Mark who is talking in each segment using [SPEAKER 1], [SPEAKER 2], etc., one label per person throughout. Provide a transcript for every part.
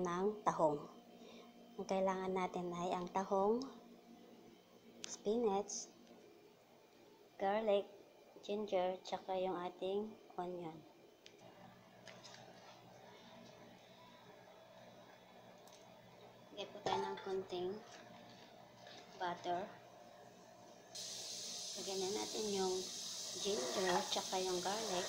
[SPEAKER 1] ng tahong. Ang kailangan natin ay ang tahong, spinach, garlic, ginger, tsaka yung ating onion. Lagyan po tayo ng konting butter. Lagyan na natin yung ginger, tsaka yung garlic.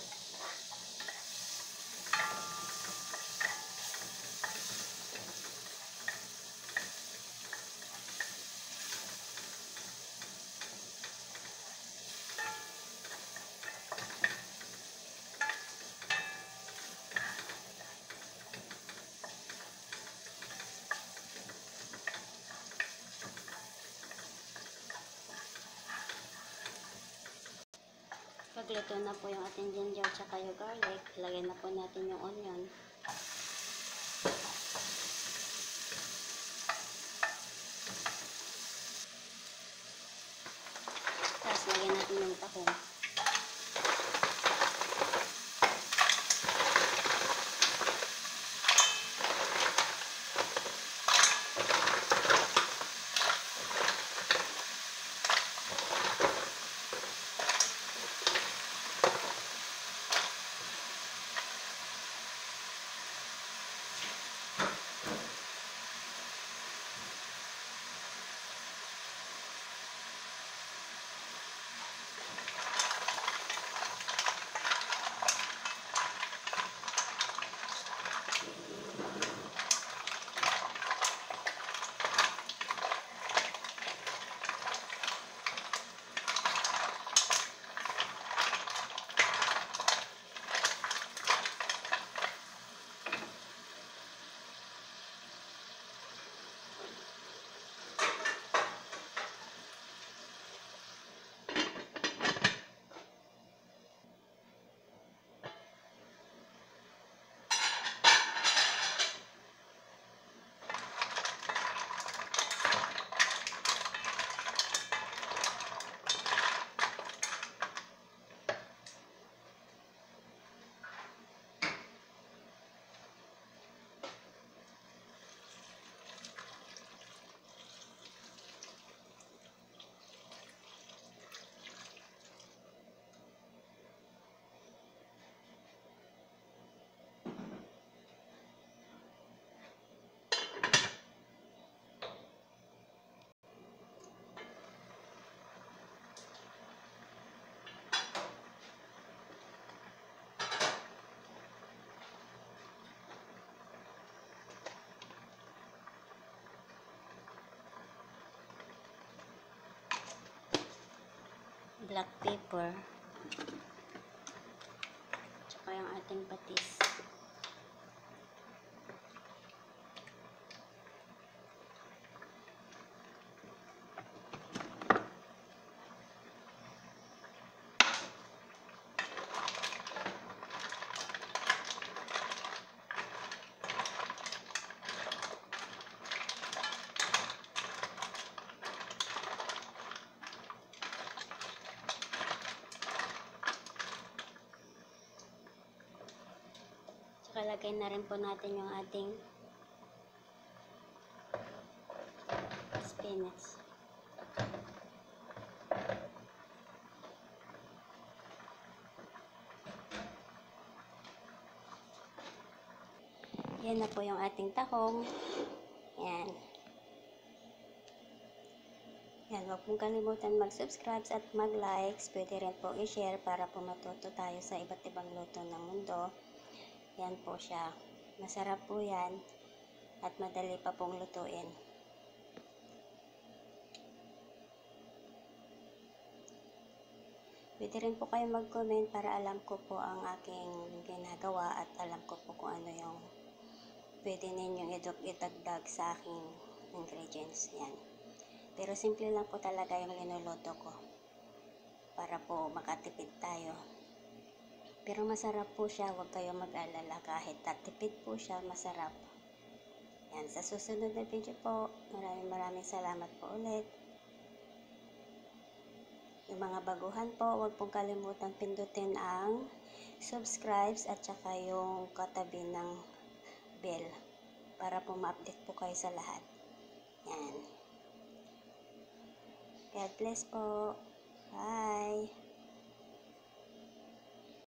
[SPEAKER 1] Pagluto na po yung ating ginger tsaka yung garlic, lagyan na po natin yung onion. Tapos lagyan natin yung tahong. Black pepper, tsaka yung ating patis. Tsaka lagay na rin po natin yung ating spinach. Yan na po yung ating tahong. Yan. Yan, huwag pong kalimutan mag-subscribe at mag-likes. Pwede rin po i-share para po matuto tayo sa iba't ibang luto ng mundo. Yan po siya. Masarap po yan at madali pa pong lutuin. Pwede rin po kayo mag-comment para alam ko po ang aking ginagawa at alam ko po kung ano yung pwede ninyong idagdag sa aking ingredients. Yan. Pero simple lang po talaga yung linuluto ko para po makatipid tayo. Pero masarap po siya, huwag kayong mag-alala, kahit tatipid po siya, masarap. Yan, sa susunod na video po, maraming salamat po ulit. Yung mga baguhan po, huwag pong kalimutan pindutin ang subscribe at saka yung katabi ng bell para po ma-update po kayo sa lahat. Yan. God bless po. Bye!